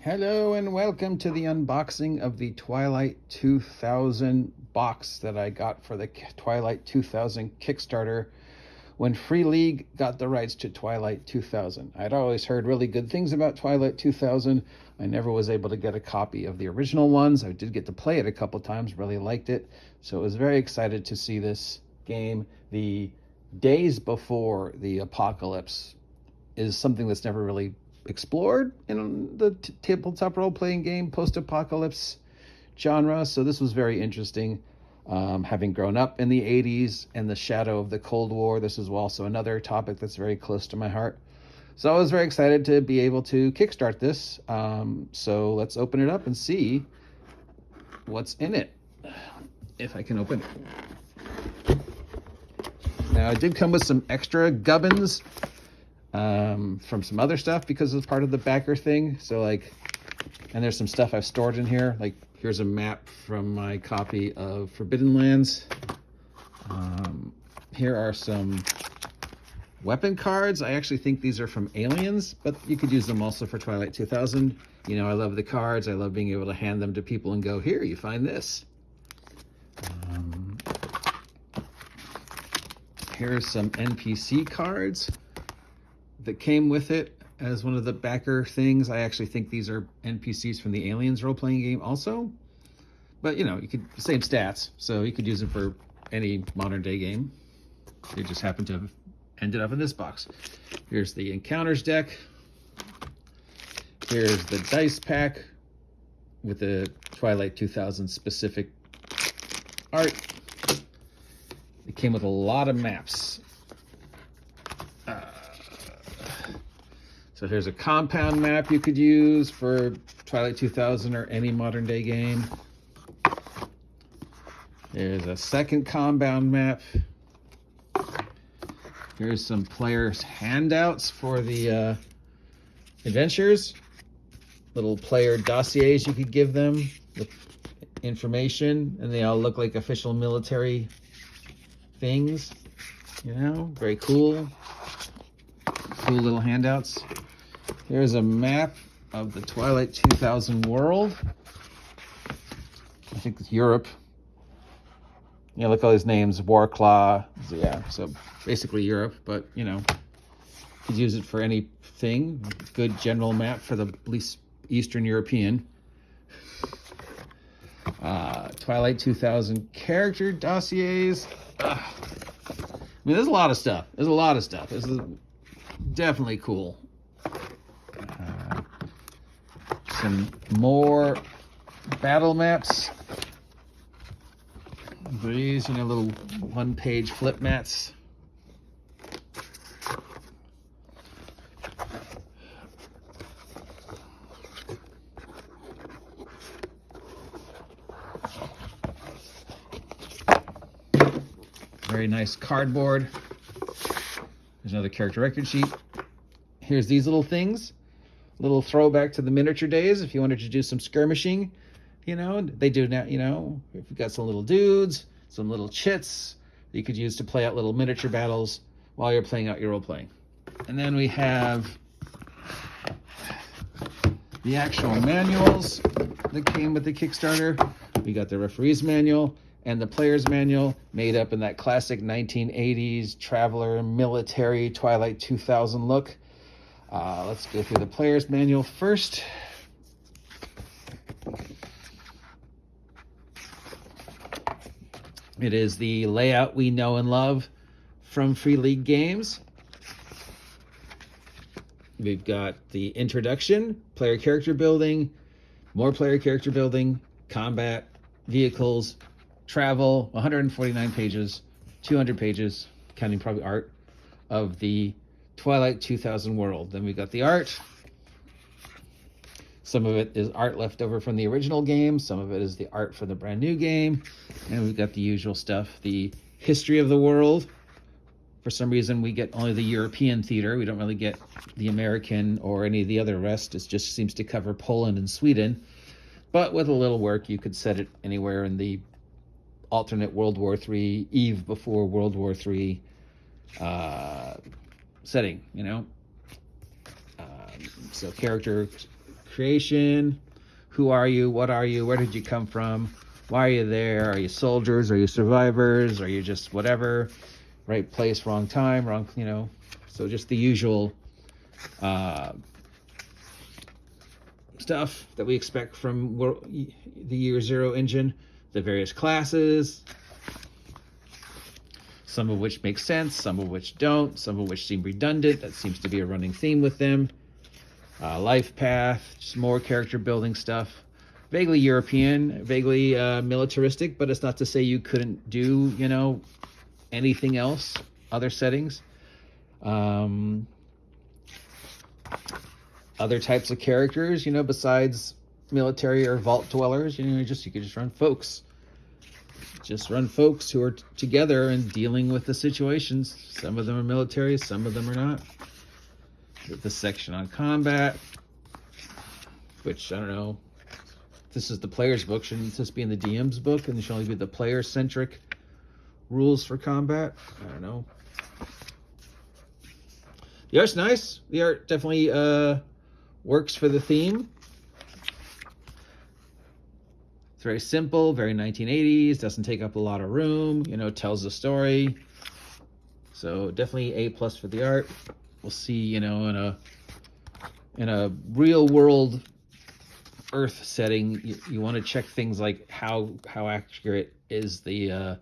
Hello and welcome to the unboxing of the Twilight 2000 box that I got for the Twilight 2000 Kickstarter when Free League got the rights to Twilight 2000. I'd always heard really good things about Twilight 2000. I never was able to get a copy of the original ones. I did get to play it a couple times, really liked it. So I was very excited to see this game. The days before the apocalypse is something that's never really explored in the tabletop role-playing game post-apocalypse genre, so this was very interesting. Having grown up in the 80s and the shadow of the Cold War, this is also another topic that's very close to my heart. So I was very excited to be able to kickstart this. So let's open it up and see what's in it, if I can open it. Now, it did come with some extra gubbins from some other stuff because it's part of the backer thing. So and there's some stuff I've stored in here. Like, here's a map from my copy of Forbidden Lands. Here are some weapon cards. I actually think these are from Aliens, but you could use them also for Twilight 2000. You know, I love the cards. I love being able to hand them to people and go, here, you find this. Here's some NPC cards that came with it as one of the backer things. I actually think these are NPCs from the Aliens role-playing game also. But, you know, you could, same stats, so you could use it for any modern day game. They just happen to have ended up in this box. Here's the Encounters deck. Here's the dice pack with the Twilight 2000 specific art. It came with a lot of maps. So here's a compound map you could use for Twilight 2000 or any modern day game. There's a second compound map. Here's some players' handouts for the adventures. Little player dossiers you could give them with information, and they all look like official military things. You know, very cool. Cool little handouts. Here's a map of the Twilight 2000 world. I think it's Europe. Yeah, look at all these names. Warclaw. Yeah, so basically Europe, but, you know, you could use it for anything. Good general map for the least Eastern European. Twilight 2000 character dossiers. I mean, there's a lot of stuff. There's a lot of stuff. This is definitely cool. Some more battle maps. These, you know, little one-page flip mats. Very nice cardboard. There's another character record sheet. Here's these little things. Little throwback to the miniature days if you wanted to do some skirmishing. You know, they do now, you know, if you've got some little dudes, some little chits that you could use to play out little miniature battles while you're playing out your role-playing. And then we have the actual manuals that came with the Kickstarter. We got the referee's manual and the player's manual, made up in that classic 1980s traveler military Twilight 2000 look. Let's go through the player's manual first. It is the layout we know and love from Free League games. We've got the introduction, player character building, more player character building, combat, vehicles, travel, 149 pages, 200 pages, counting probably art, of the Twilight 2000 world. Then we got the art. Some of it is art left over from the original game. Some of it is the art for the brand new game. And we've got the usual stuff, the history of the world. For some reason, we get only the European theater. We don't really get the American or any of the other rest. It just seems to cover Poland and Sweden. But with a little work, you could set it anywhere in the alternate World War III, eve before World War III setting, you know? So character creation. Who are you? What are you? Where did you come from? Why are you there? Are you soldiers? Are you survivors? Are you just whatever? Right place, wrong time, wrong, so just the usual stuff that we expect from the Year Zero engine. The various classes, some of which make sense, some of which don't, some of which seem redundant. That seems to be a running theme with them. Life path, just more character building stuff. Vaguely European, vaguely militaristic, but it's not to say you couldn't do, anything else, other settings. Other types of characters, besides military or vault dwellers, you could just run folks. Just run folks who are together and dealing with the situations. Some of them are military, some of them are not. The section on combat, which, I don't know, this is the player's book. Shouldn't this be in the DM's book? And there should only be the player-centric rules for combat? I don't know. The art's nice. The art definitely works for the theme. It's very simple, very 1980s, doesn't take up a lot of room, tells the story. So definitely A+ for the art. We'll see, in a real world Earth setting, you want to check things like how accurate is the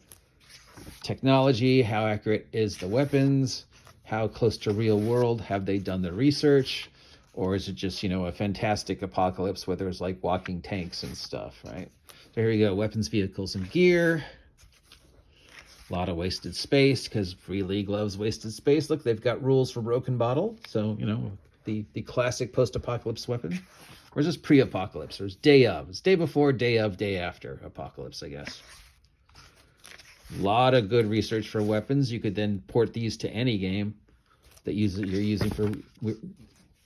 technology, how accurate is the weapons, how close to real world have they done the research, or is it just, a fantastic apocalypse where there's like walking tanks and stuff, right? So here we go, weapons, vehicles, and gear. A lot of wasted space, because Free League loves wasted space. Look, they've got rules for Broken Bottle, so, the classic post-apocalypse weapon. Or is this pre-apocalypse? Or is day of? It's day before, day of, day after apocalypse, I guess. A lot of good research for weapons. You could then port these to any game that you're using for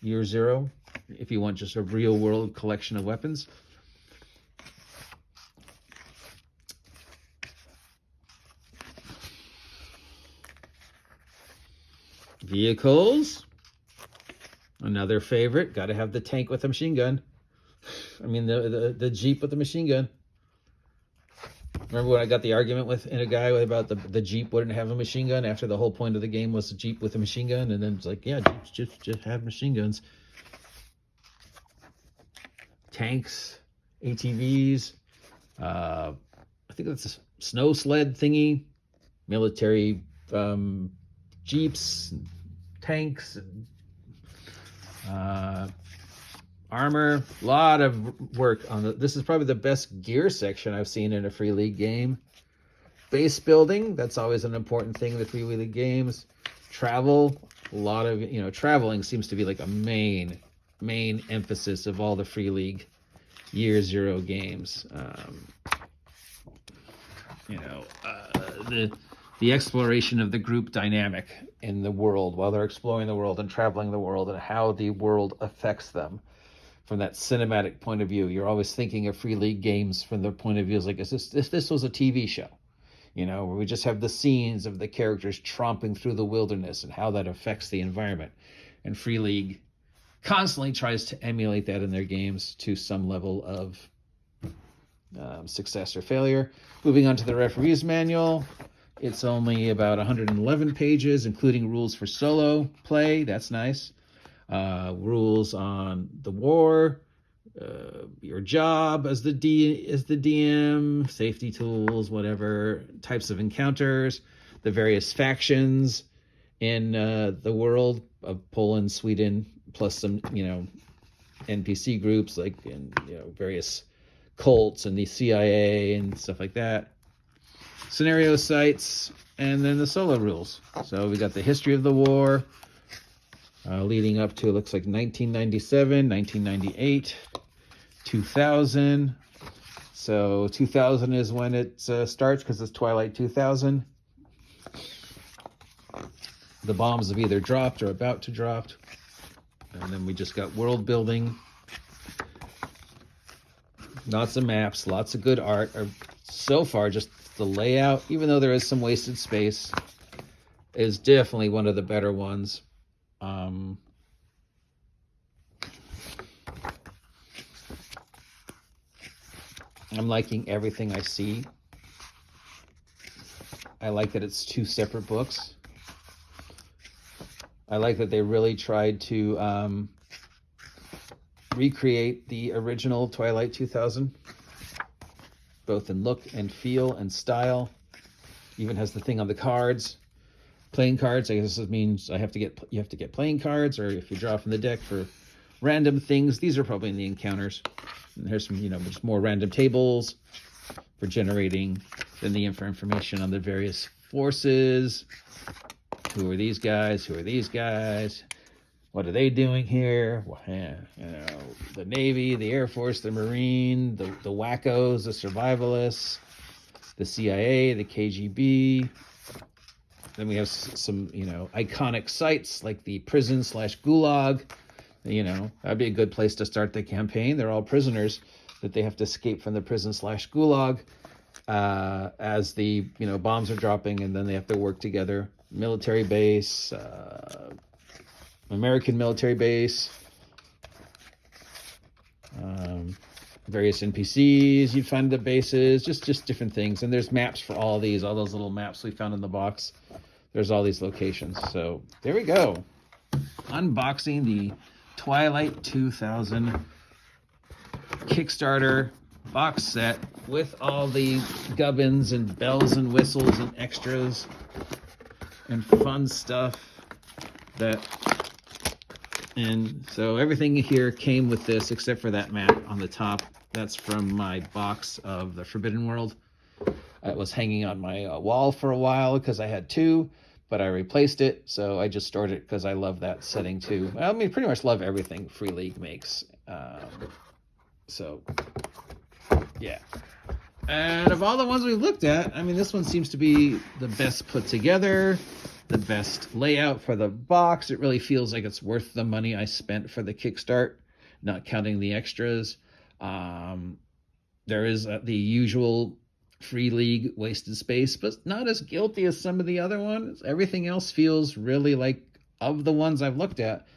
Year Zero, if you want just a real-world collection of weapons. Vehicles, another favorite. Got to have the tank with a machine gun. I mean, the Jeep with the machine gun. Remember when I got the argument with a guy about the Jeep wouldn't have a machine gun after the whole point of the game was a Jeep with a machine gun, and then it's like, yeah, Jeeps just have machine guns. Tanks, ATVs. I think that's a snow sled thingy. Military Jeeps, and tanks, and armor. A lot of work on this is probably the best gear section I've seen in a Free League game. Base building, that's always an important thing in the Free League games. Travel, a lot of, traveling seems to be like a main emphasis of all the Free League Year Zero games. The exploration of the group dynamic in the world while they're exploring the world and traveling the world, and how the world affects them from that cinematic point of view. You're always thinking of Free League games from their point of view as like, if this was a TV show, where we just have the scenes of the characters tromping through the wilderness and how that affects the environment. And Free League constantly tries to emulate that in their games to some level of success or failure. Moving on to the referee's manual. It's only about 111 pages, including rules for solo play. That's nice. Rules on the war, your job as the DM, safety tools, whatever, types of encounters, the various factions in the world of Poland, Sweden, plus some, NPC groups like various cults and the CIA and stuff like that. Scenario sites, and then the solo rules. So we got the history of the war, leading up to, it looks like 1997, 1998, 2000. So 2000 is when it starts, because it's Twilight 2000. The bombs have either dropped or about to drop. And then we just got world building. Lots of maps, lots of good art. So far, just the layout, even though there is some wasted space, is definitely one of the better ones. I'm liking everything I see. I like that it's 2 separate books. I like that they really tried to recreate the original Twilight 2000, both in look and feel and style. Even has the thing on the cards, playing cards. I guess this means you have to get playing cards, or if you draw from the deck for random things. These are probably in the encounters. And here's some, just more random tables for generating then the information on the various forces. Who are these guys? Who are these guys? What are they doing here? Well, the Navy, the Air Force, the Marine, the wackos, the survivalists, the CIA, the KGB. Then we have some, iconic sites like the prison/gulag. That'd be a good place to start the campaign. They're all prisoners that they have to escape from the prison/gulag as the, bombs are dropping, and then they have to work together. Military base, American military base, various NPCs you'd find at the bases, just different things. And there's maps for all these, all those little maps we found in the box. There's all these locations. So there we go. Unboxing the Twilight 2000 Kickstarter box set with all the gubbins and bells and whistles and extras and fun stuff and so everything here came with this except for that map on the top. That's from my box of the Forbidden World. It was hanging on my wall for a while because I had 2, but I replaced it, so I just stored it because I love that setting too. I mean, pretty much love everything Free League makes. So yeah. And of all the ones we looked at, I mean, this one seems to be the best put together, the best layout for the box. It really feels like it's worth the money I spent for the Kickstart, not counting the extras. There is the usual Free League wasted space, but not as guilty as some of the other ones. Everything else feels really like, of the ones I've looked at,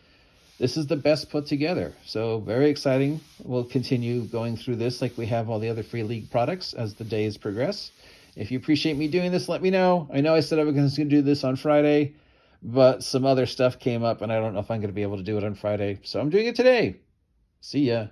this is the best put together. So very exciting. We'll continue going through this like we have all the other Free League products as the days progress. If you appreciate me doing this, let me know. I know I said I was going to do this on Friday, but some other stuff came up and I don't know if I'm going to be able to do it on Friday. So I'm doing it today. See ya.